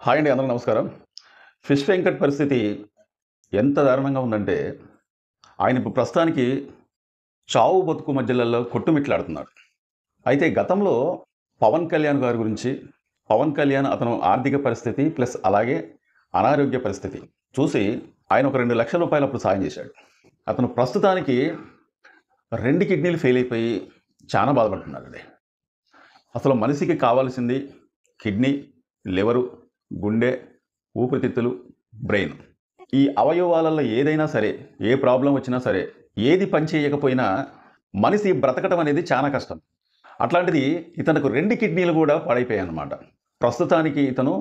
Hi అండి, అందరికీ నమస్కారం. ఫిష్ వెంకట్ పరిస్థితి ఎంత దారుణంగా ఉందంటే, ఆయన ఇప్పుడు ప్రస్తుతానికి చావు బతుకు మధ్యలలో కొట్టుమిట్లాడుతున్నాడు. అయితే గతంలో పవన్ కళ్యాణ్ గారి గురించి, పవన్ కళ్యాణ్ అతను ఆర్థిక పరిస్థితి ప్లస్ అలాగే అనారోగ్య పరిస్థితి చూసి ఆయన ఒక ₹2,00,000 అప్పుడు సాయం చేశాడు. అతను ప్రస్తుతానికి 2 కిడ్నీలు ఫెయిల్ అయిపోయి చాలా బాధపడుతున్నాడండి. అసలు మనిషికి కావాల్సింది కిడ్నీ, లివరు, గుండె, ఊపిరితిత్తులు, బ్రెయిన్. ఈ అవయవాలలో ఏదైనా సరే, ఏ ప్రాబ్లం వచ్చినా సరే, ఏది పని చేయకపోయినా మనిషి బ్రతకటం అనేది చాలా కష్టం. అట్లాంటిది ఇతనికి 2 కిడ్నీలు కూడా పాడైపోయాయన్నమాట. ప్రస్తుతానికి ఇతను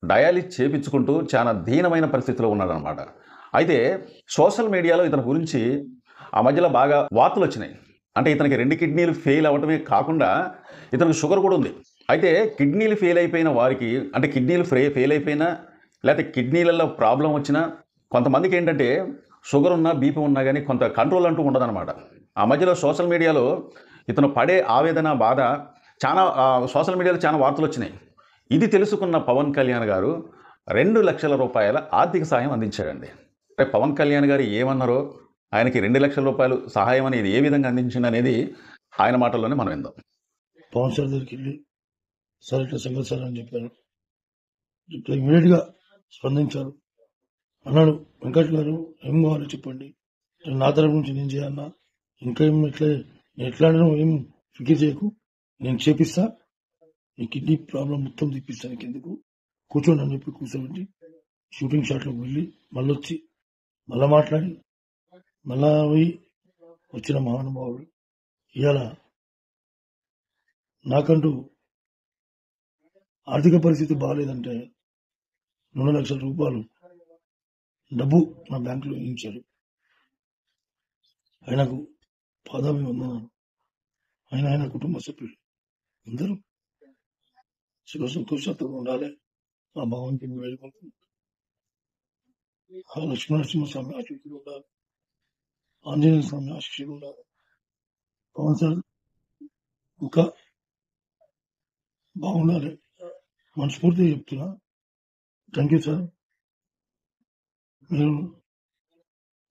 డయాలిసిస్ చేపించుకుంటూ చాలా దీనమైన పరిస్థితిలో ఉన్నాడనమాట. అయితే సోషల్ మీడియాలో ఇతని గురించి ఆ మధ్యలో బాగా వార్తలు వచ్చినాయి. అంటే ఇతనికి 2 కిడ్నీలు ఫెయిల్ అవ్వటమే కాకుండా ఇతనికి షుగర్ కూడా ఉంది. అయితే కిడ్నీలు ఫెయిల్ అయిపోయిన వారికి, అంటే కిడ్నీలు ఫెయిల్ అయిపోయినా లేకపోతే కిడ్నీలలో ప్రాబ్లం వచ్చినా కొంతమందికి ఏంటంటే షుగర్ ఉన్నా బీపీ ఉన్నా కానీ కొంత కంట్రోల్ అంటూ ఉండదన్నమాట. ఆ మధ్యలో సోషల్ మీడియాలో ఇతను పడే ఆవేదన, బాధ చాలా సోషల్ మీడియాలో చాలా వార్తలు వచ్చినాయి. ఇది తెలుసుకున్న పవన్ కళ్యాణ్ గారు ₹2,00,000 ఆర్థిక సాయం అందించాడండి. అంటే పవన్ కళ్యాణ్ గారు ఏమన్నారో, ఆయనకి ₹2,00,000 సహాయం అనేది ఏ విధంగా అందించింది అనేది ఆయన మాటల్లోనే మనం విందాం. పవన్ సార్ దగ్గరికి వెళ్ళి సార్ ఇట్లా సంగతి సార్ అని చెప్పాను. ఇట్లా ఇమీడియట్గా స్పందించారు. అన్నాడు, వెంకట్ గారు ఏం కావాలో చెప్పండి, నా తరపు నుంచి నేను చేయాలన్నా, ఇంకా ఏం ఎట్లా ఏం ఫికిర్ చేయకు, నేను చేపిస్తా, నీ కిడ్నీ ప్రాబ్లం మొత్తం తెప్పిస్తాను, నీకెందుకు కూర్చోండి అని చెప్పి కూర్చోబెట్టి షూటింగ్ షాట్లోకి వెళ్ళి మళ్ళీ వచ్చి మళ్ళీ మాట్లాడి మళ్ళా పోయి వచ్చిన మహానుభావుడు. ఇవాళ నాకంటూ ఆర్థిక పరిస్థితి బాగాలేదంటే ₹2,00,000 డబ్బు నా బ్యాంకులో వేయించారు. ఆయనకు పాదాభి వందనాలు. ఆయన కుటుంబ సభ్యులు అందరూ సుఖ సంతోషాలతో ఉండాలి. ఆ భగవంతుని వేడుకుంటున్నాను. ఆ లక్ష్మీనరసింహస్వామి ఆశీస్సులు ఉండాలి, ఆంజనేయ స్వామి ఆశీస్సులు ఉండాలి. పవన్ సార్ ఇంకా బాగుండాలి మనస్ఫూర్తిగా చెప్తున్నా. థ్యాంక్ యూ సార్, మీరు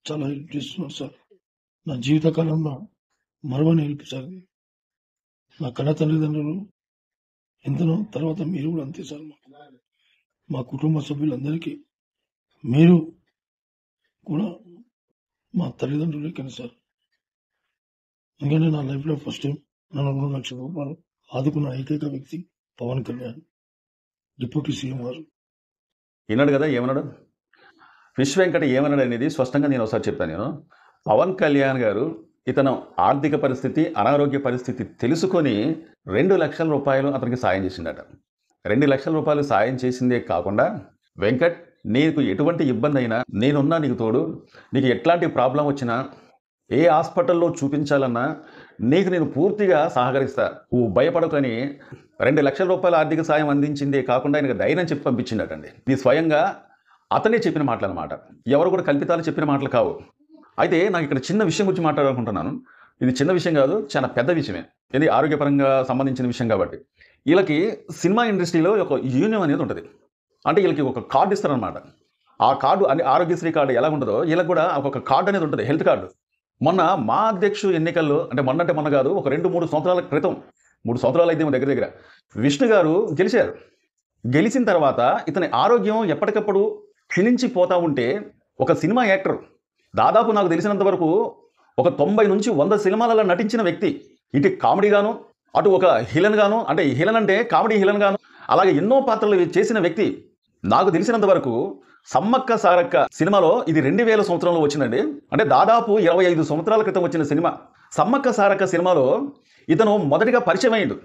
చాలా హెల్ప్ చేస్తున్నారు సార్. నా జీవితకాలంలో మరవని హెల్ప్ సార్. నా కన్న తల్లిదండ్రులు ఎంతనో, తర్వాత మీరు కూడా అంతే సార్. మా కుటుంబ సభ్యులందరికీ మీరు కూడా మా తల్లిదండ్రులే కానీ సార్. ఎందుకంటే నా లైఫ్లో ఫస్ట్ టైం నన్ను ₹2,00,000 ఆదుకున్న ఏకైక వ్యక్తి పవన్ కళ్యాణ్, డిప్యూటీ సీఎం గారు. విన్నాడు కదా ఏమన్నాడు, ఫిష్ వెంకట ఏమన్నాడు అనేది స్పష్టంగా నేను ఒకసారి చెప్పాను. పవన్ కళ్యాణ్ గారు ఇతను ఆర్థిక పరిస్థితి, అనారోగ్య పరిస్థితి తెలుసుకొని ₹2,00,000 అతనికి సాయం చేసిండట. ₹2,00,000 సాయం చేసిందే కాకుండా, వెంకట్ నీకు ఎటువంటి ఇబ్బంది అయినా నేనున్నా నీకు తోడు, నీకు ఎట్లాంటి ప్రాబ్లం వచ్చినా ఏ హాస్పిటల్లో చూపించాలన్నా నీకు నేను పూర్తిగా సహకరిస్తా, నువ్వు భయపడకని ₹2,00,000 ఆర్థిక సాయం అందించిందే కాకుండా ఆయనకు ధైర్యం చెప్పి పంపించిందటండి. ఇది స్వయంగా అతనే చెప్పిన మాటలు అన్నమాట, ఎవరు కూడా కల్పితాలు చెప్పిన మాటలు కావు. అయితే నాకు ఇక్కడ చిన్న విషయం గురించి మాట్లాడాలనుకుంటున్నాను. ఇది చిన్న విషయం కాదు, చాలా పెద్ద విషయమే. ఇది ఆరోగ్యపరంగా సంబంధించిన విషయం కాబట్టి. వీళ్ళకి సినిమా ఇండస్ట్రీలో ఒక యూనియన్ అనేది ఉంటుంది. అంటే వీళ్ళకి ఒక కార్డు ఇస్తారనమాట. ఆ కార్డు అంటే ఆరోగ్యశ్రీ కార్డు ఎలా ఉంటుందో వీళ్ళకి కూడా ఒక కార్డు అనేది ఉంటుంది, హెల్త్ కార్డు. మొన్న మా అధ్యక్షుడు ఎన్నికల్లో, అంటే మొన్న కాదు, ఒక 2-3 సంవత్సరాల క్రితం, 3 సంవత్సరాలు అయితే దగ్గర విష్ణు గారు గెలిచారు. గెలిచిన తర్వాత ఇతని ఆరోగ్యం ఎప్పటికప్పుడు క్షీణించిపోతూ ఉంటే ఒక సినిమా యాక్టర్, దాదాపు నాకు తెలిసినంత వరకు ఒక 90 నుంచి 100 సినిమాలలో నటించిన వ్యక్తి, ఇటు కామెడీ గాను, అటు ఒక హిలన్ గాను, అంటే హిలన్ అంటే కామెడీ హిలన్ గాను, అలాగే ఎన్నో పాత్రలు చేసిన వ్యక్తి. నాకు తెలిసినంత వరకు సమ్మక్క సారక్క సినిమాలో ఇది 2000 సంవత్సరంలో వచ్చిందండి. అంటే దాదాపు 25 సంవత్సరాల క్రితం వచ్చిన సినిమా. సమ్మక్క సారక్క సినిమాలో ఇతను మొదటిగా పరిచయం అయ్యిండు.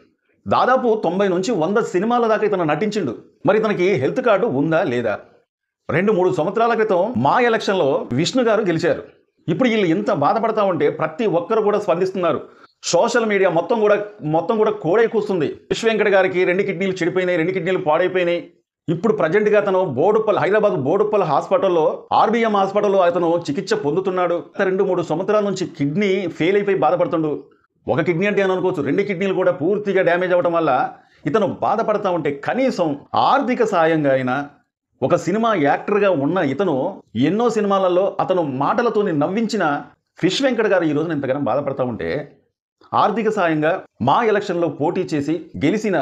దాదాపు 90 నుంచి 100 సినిమాల దాకా ఇతను నటించిండు. మరి ఇతనికి హెల్త్ కార్డు ఉందా లేదా? 2-3 సంవత్సరాల క్రితం మా ఎలక్షన్లో విష్ణు గారు గెలిచారు. ఇప్పుడు వీళ్ళు ఇంత బాధపడతా ఉంటే ప్రతి ఒక్కరు కూడా స్పందిస్తున్నారు. సోషల్ మీడియా మొత్తం కూడా కోడే కూస్తుంది. ఫిష్ వెంకట్ గారికి 2 కిడ్నీలు చెడిపోయినాయి, 2 కిడ్నీలు పాడైపోయినాయి. ఇప్పుడు ప్రజెంట్గా అతను హైదరాబాద్ బోడుప్పల్ హాస్పిటల్లో, ఆర్బీఎం హాస్పిటల్లో అతను చికిత్స పొందుతున్నాడు. 2-3 సంవత్సరాల నుంచి కిడ్నీ ఫెయిల్ అయిపోయి బాధపడుతుండు. ఒక కిడ్నీ అంటే అని అనుకోవచ్చు, 2 కిడ్నీలు కూడా పూర్తిగా డ్యామేజ్ అవ్వడం వల్ల ఇతను బాధపడతా ఉంటే కనీసం ఆర్థిక సాయంగా అయినా ఒక సినిమా యాక్టర్గా ఉన్న ఇతను ఎన్నో సినిమాలలో అతను మాటలతోని నవ్వించిన ఫిష్ వెంకట్ గారు ఈ రోజున ఇంతగానో బాధపడతా ఉంటే ఆర్థిక సాయంగా మా ఎలక్షన్లో పోటీ చేసి గెలిచిన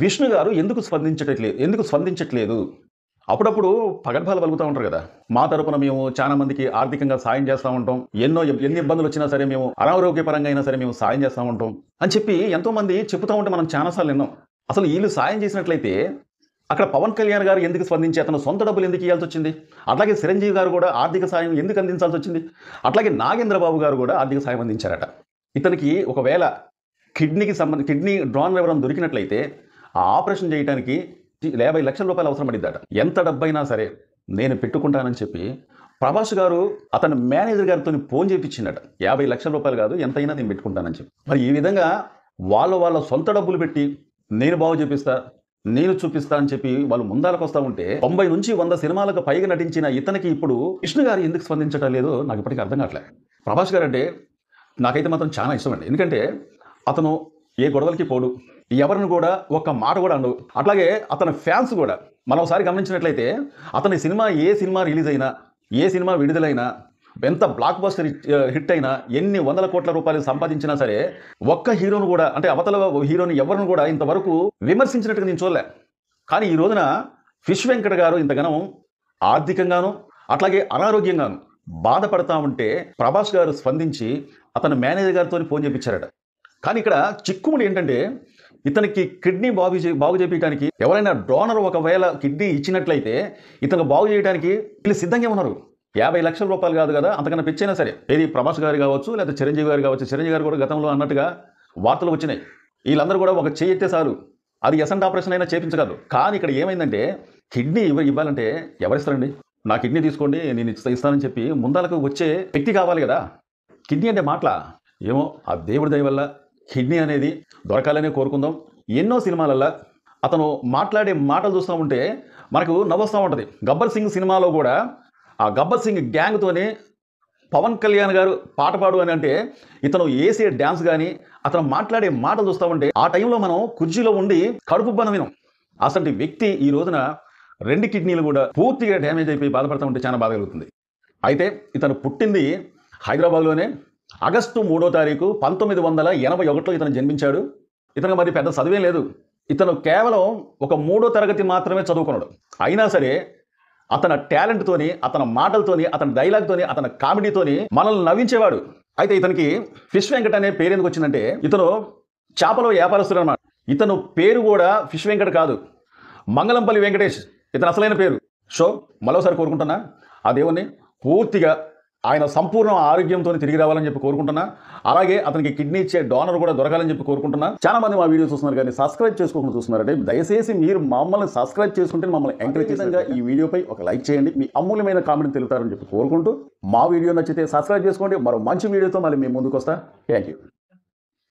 విష్ణు గారు ఎందుకు స్పందించట్లేదు అప్పుడప్పుడు పగడ్భాలు పలుకుతూ ఉంటారు కదా, మా తరపున మేము చాలా మందికి ఆర్థికంగా సాయం చేస్తూ ఉంటాం, ఎన్ని ఇబ్బందులు వచ్చినా సరే మేము అనారోగ్యపరంగా అయినా సరే మేము సాయం చేస్తూ ఉంటాం అని చెప్పి ఎంతోమంది చెబుతూ ఉంటే మనం చాలాసార్లు విన్నాం. అసలు వీళ్ళు సాయం చేసినట్లయితే అక్కడ పవన్ కళ్యాణ్ గారు ఎందుకు స్పందించి అతను సొంత డబ్బులు ఎందుకు ఇవ్వాల్సి వచ్చింది? అట్లాగే చిరంజీవి గారు కూడా ఆర్థిక సాయం ఎందుకు అందించాల్సి వచ్చింది? అట్లాగే నాగేంద్రబాబు గారు కూడా ఆర్థిక సాయం అందించారట. ఇతనికి ఒకవేళ కిడ్నీ డ్రాన్ వివరం దొరికినట్లయితే ఆ ఆపరేషన్ చేయడానికి 50 లక్షల రూపాయలు అవసరం పడిద్దట. ఎంత డబ్బైనా సరే నేను పెట్టుకుంటానని చెప్పి ప్రభాస్ గారు అతని మేనేజర్ గారితో ఫోన్ చేయించిందట. 50 లక్షల రూపాయలు కాదు, ఎంతైనా నేను పెట్టుకుంటానని చెప్పి. మరి ఈ విధంగా వాళ్ళ సొంత డబ్బులు పెట్టి నేను బాగు చేపిస్తా, నేను చూపిస్తా అని చెప్పి వాళ్ళు ముందాలకు వస్తూ ఉంటే 90 నుంచి 100 సినిమాలకు పైగా నటించిన ఇతనికి ఇప్పుడు విష్ణు గారు ఎందుకు స్పందించడం లేదో నాకు ఇప్పటికీ అర్థం కావట్లేదు. ప్రభాస్ గారు అంటే నాకైతే మాత్రం చాలా ఇష్టం అండి. ఎందుకంటే అతను ఏ గొడవలకి పోడు, ఎవరిని కూడా ఒక్క మాట కూడా అనడు. అట్లాగే అతని ఫ్యాన్స్ కూడా మనం ఒకసారి గమనించినట్లయితే అతని ఏ సినిమా రిలీజ్ అయినా, ఏ సినిమా విడుదలైనా, ఎంత బ్లాక్ బస్టర్ హిట్ అయినా, ఎన్ని వందల కోట్ల రూపాయలు సంపాదించినా సరే ఒక్క హీరోను కూడా, అంటే అవతల హీరోని ఎవరిని కూడా ఇంతవరకు విమర్శించినట్టుగా నేను చూడలే. కానీ ఈ రోజున ఫిష్ వెంకట్ గారు ఇంతగానో ఆర్థికంగాను అట్లాగే అనారోగ్యంగాను బాధపడతా ఉంటే ప్రభాస్ గారు స్పందించి అతని మేనేజర్ గారితో ఫోన్ చేయించారట. కానీ ఇక్కడ చిక్కుముడి ఏంటంటే ఇతనికి కిడ్నీ బాగు చేయడానికి ఎవరైనా డోనర్ ఒకవేళ కిడ్నీ ఇచ్చినట్లయితే ఇతను బాగు చేయడానికి వీళ్ళు సిద్ధంగా ఉన్నారు. 50 లక్షల రూపాయలు కాదు కదా, అంతకన్నా పెంచైనా సరే, ఏది ప్రభాస్ గారు కావచ్చు లేదా చిరంజీవి గారు కావచ్చు. చిరంజీవి గారు కూడా గతంలో అన్నట్టుగా వార్తలు వచ్చినాయి. వీళ్ళందరూ కూడా ఒక చేయి ఎత్తే చాలు, అది ఎసెంట్ ఆపరేషన్ అయినా చేయించగలరు. కానీ ఇక్కడ ఏమైందంటే కిడ్నీ ఇవ్వాలంటే ఎవరిస్తారండి? నా కిడ్నీ తీసుకోండి నేను ఇస్తానని చెప్పి ముందరకు వచ్చే వ్యక్తి కావాలి కదా. కిడ్నీ అంటే మాటల ఏమో ఆ దేవుడి దయ వల్ల కిడ్నీ అనేది దొరకాలనే కోరుకుందాం. ఎన్నో సినిమాలల్లో అతను మాట్లాడే మాటలు చూస్తూ ఉంటే మనకు నవ్వుస్తూ ఉంటుంది. గబ్బర్ సింగ్ సినిమాలో కూడా ఆ గబ్బర్ సింగ్ గ్యాంగ్తోనే పవన్ కళ్యాణ్ గారు పాట పాడు అని అంటే ఇతను వేసే డ్యాన్స్ కానీ అతను మాట్లాడే మాటలు చూస్తూ ఉంటే ఆ టైంలో మనం కుర్చీలో ఉండి కడుపు బనం వినం. అసలు వ్యక్తి ఈ రోజున 2 కిడ్నీలు కూడా పూర్తిగా డ్యామేజ్ అయిపోయి బాధపడుతూ ఉంటే చాలా బాధ కలుగుతుంది. అయితే ఇతను పుట్టింది హైదరాబాద్లోనే ఆగస్టు 3వ తారీఖు 1981లో ఇతను జన్మించాడు. ఇతనికి మరి పెద్ద చదివేం లేదు. ఇతను కేవలం ఒక 3వ తరగతి మాత్రమే చదువుకున్నాడు. అయినా సరే అతని టాలెంట్తోని, అతని మాటలతోని, అతని డైలాగ్తోని, అతని కామెడీతోని మనల్ని నవ్వించేవాడు. అయితే ఇతనికి ఫిష్ వెంకట్ అనే పేరు ఎందుకు వచ్చిందంటే ఇతను చేపల వ్యాపారస్తుడు అన్నమాట. ఇతను పేరు కూడా ఫిష్ వెంకట్ కాదు, మంగళంపల్లి వెంకటేష్ ఇతను అసలైన పేరు. సో మరోసారి కోరుకుంటున్నా ఆ దేవుణ్ణి పూర్తిగా ఆయన సంపూర్ణ ఆరోగ్యంతో తిరిగి రావాలని చెప్పి కోరుకుంటున్నా. అలాగే అతనికి కిడ్నీ ఇచ్చే డోనర్ కూడా దొరకాలని చెప్పి కోరుకుంటున్నా. చాలా మంది మా వీడియో చూస్తున్నారు కానీ సబ్స్క్రైబ్ చేసుకోకుండా చూస్తున్నారంటే దయచేసి మీరు మమ్మల్ని సబ్స్క్రైబ్ చేసుకుంటే మమ్మల్ని ఎంకరేజ్ చేసేందుకు ఈ వీడియోపై ఒక లైక్ చేయండి. మీ అమూల్యమైన కామెంట్ తెలుపుతారని చెప్పి కోరుకుంటూ మా వీడియో నచ్చితే సబ్స్క్రైబ్ చేసుకోండి. మరో మంచి వీడియోతో మళ్ళీ మేము ముందుకు వస్తా. Thank you.